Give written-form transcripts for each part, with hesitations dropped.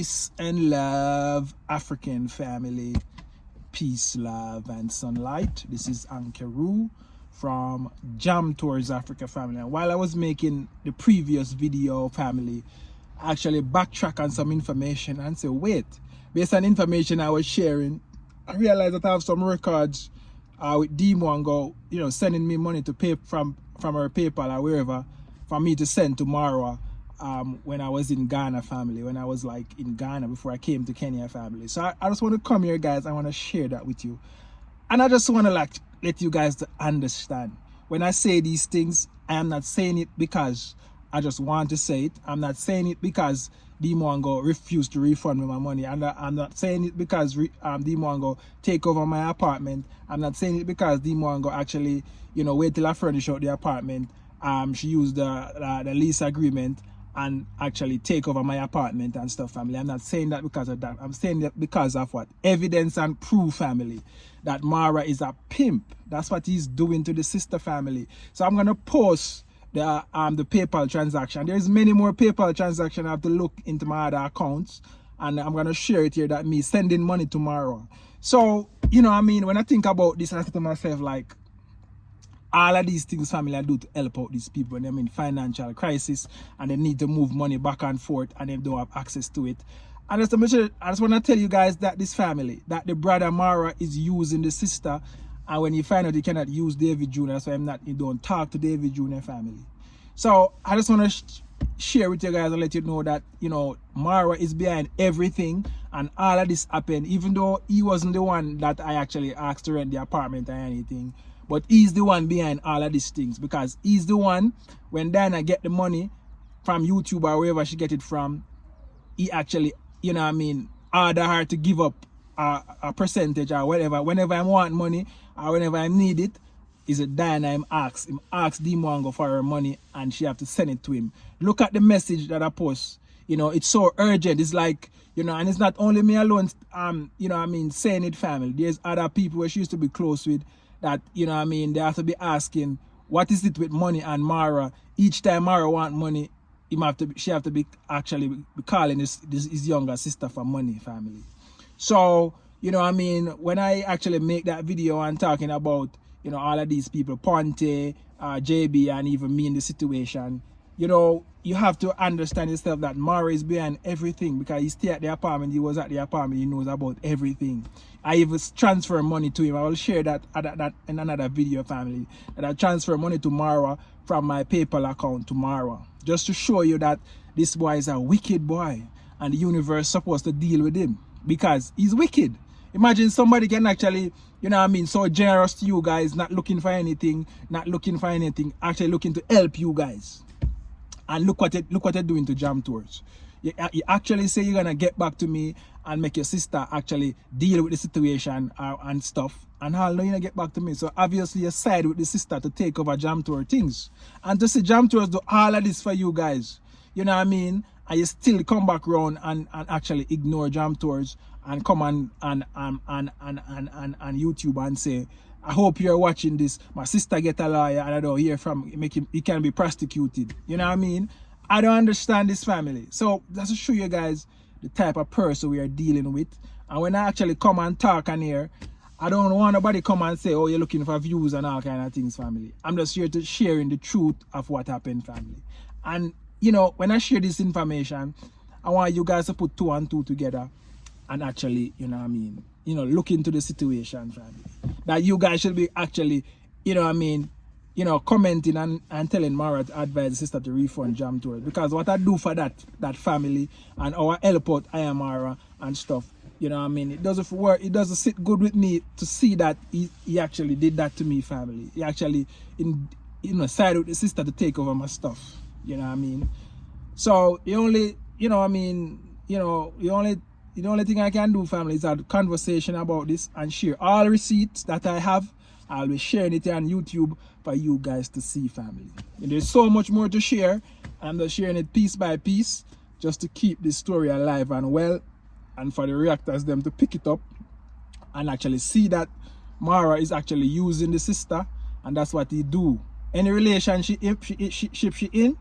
Peace and love, African family. Peace, love, and sunlight. This is Ankeru from Jam Tours Africa family. And while I was making the previous video, family, I actually backtrack on some information and say, wait, based on information I was sharing, I realized that I have some records with Dee Mwango, sending me money to pay from her PayPal or wherever for me to send to Marwa. When I was in Ghana family, when I was like in Ghana before I came to Kenya family. So I just want to come here, guys. I want to share that with you. And I just want to let you guys to understand. When I say these things, I am not saying it because I just want to say it. I'm not saying it because Dee Mwango refused to refund me my money. And I'm not saying it because Dee Mwango take over my apartment. I'm not saying it because Dee Mwango actually, wait till I furnish out the apartment. She used the lease agreement and actually take over my apartment and stuff, family. I'm not saying that because of that. I'm saying that because of what? Evidence and proof, family, that Marwa is a pimp. That's what he's doing to the sister family. So I'm gonna post the PayPal transaction. There's many more PayPal transactions. I have to look into my other accounts, and I'm gonna share it here, that me sending money to Marwa. So, when I think about this, I think to myself, like, all of these things family I do to help out these people when they're in financial crisis and they need to move money back and forth and they don't have access to it. And I just want to tell you guys that this family, that the brother Marwa is using the sister, and when you find out you cannot use David Jr., that's why you don't talk to David Jr. family. So I just want to share with you guys and let you know that, Marwa is behind everything, and all of this happened, even though he wasn't the one that I actually asked to rent the apartment or anything. But he's the one behind all of these things, because he's the one, when Diana get the money from YouTube or wherever she get it from, he actually, order her to give up a percentage or whatever. Whenever I want money or whenever I need it, is it Diana him asks Dee Mwango for her money, and she have to send it to him. Look at the message that I post. It's so urgent. It's like, and it's not only me alone, saying it, family. There's other people where she used to be close with, that they have to be asking, what is it with money and Marwa? Each time Marwa want money, she have to be actually be calling his younger sister for money, family. So when I actually make that video and talking about all of these people, Ponte, JB, and even me in the situation, you have to understand yourself that Marwa is behind everything, because he stay at the apartment, he was at the apartment, he knows about everything. I even transfer money to him. I will share that in another video, family, that I transfer money to Marwa from my PayPal account to Marwa, just to show you that this boy is a wicked boy, and the universe supposed to deal with him because he's wicked. Imagine somebody can actually, so generous to you guys, not looking for anything, actually looking to help you guys. And look what they're doing to Jam Tours. You actually say you're gonna get back to me and make your sister actually deal with the situation and stuff, and how long you gonna get back to me? So obviously you side with the sister to take over Jam Tour things, and to see Jam Tours do all of this for you guys. And you still come back around and actually ignore Jam Tours and come on and YouTube and say, I hope you're watching this. My sister get a lawyer and I don't hear from him. He can be prosecuted. I don't understand this, family. So that's to show you guys the type of person we are dealing with. And when I actually come and talk on here, I don't want nobody come and say, oh, you're looking for views and all kind of things, family. I'm just here to sharing the truth of what happened, family. And when I share this information, I want you guys to put 2 and 2 together and actually, look into the situation, family. That you guys should be actually, commenting and telling Marwa to advise the sister to refund Jam Tour. Because what I do for that family and our help out, I am Marwa and stuff, it doesn't work. It doesn't sit good with me to see that he actually did that to me, family. He actually, sided with the sister to take over my stuff. So the only thing I can do, family, is have a conversation about this and share all receipts that I have. I'll be sharing it on YouTube for you guys to see, family. And there's so much more to share. I'm just sharing it piece by piece, just to keep this story alive and well, and for the reactors them to pick it up and actually see that Marwa is actually using the sister, and that's what he do. Any relationship she in,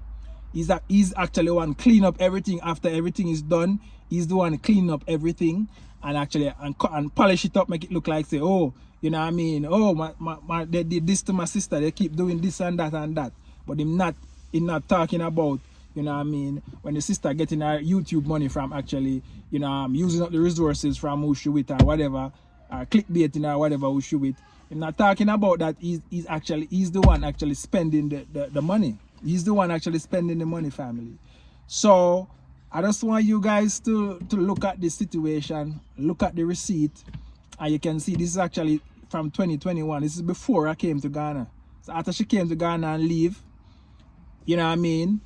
He's actually one clean up everything after everything is done. He's the one clean up everything and actually and polish it up, make it look like say, oh, you know what I mean? Oh, they did this to my sister. They keep doing this and that and that. But he's not talking about, you know what I mean, when the sister getting her YouTube money from actually, you know, using up the resources from who she with or whatever, clickbaiting or whatever who she with. I'm not talking about that. He's the one actually spending the money. He's the one actually spending the money, family. So I just want you guys to look at the situation, look at the receipt, and you can see this is actually from 2021. This is before I came to Ghana. So after she came to Ghana and leave, you know what I mean,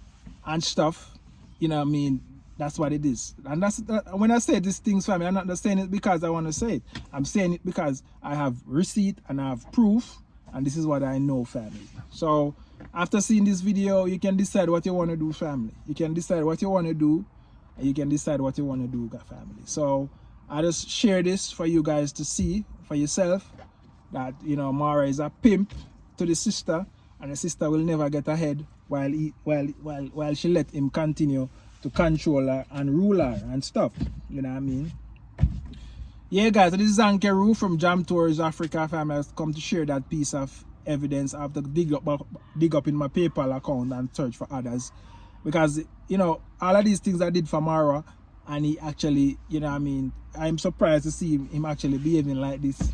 and stuff, you know what I mean, that's what it is. And when I say these things, family, I'm not just saying it because I want to say it. I'm saying it because I have receipt and I have proof, and this is what I know, family. So after seeing this video, you can decide what you want to do, family. You can decide what you want to do, and you can decide what you want to do, family. So I just share this for you guys to see for yourself that, you know, Marwa is a pimp to the sister, and the sister will never get ahead while she let him continue to control her and rule her and stuff. You know what I mean? Yeah, guys, so this is Ankeru from Jam Tours Africa, family. I've come to share that piece of evidence. I have to dig up in my PayPal account and search for others, because, you know, all of these things I did for Marwa, and he actually, you know what I mean, I'm surprised to see him actually behaving like this,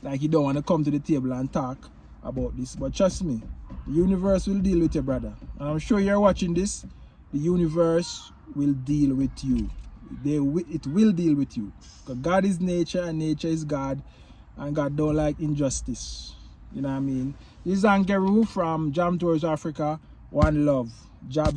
like he don't want to come to the table and talk about this. But trust me, the universe will deal with you, brother, and I'm sure you're watching this. The universe will deal with you. It will deal with you, because God is nature and nature is God, and God don't like injustice. You know what I mean? This is Ankeru from Jam Tours Africa. One love. Job.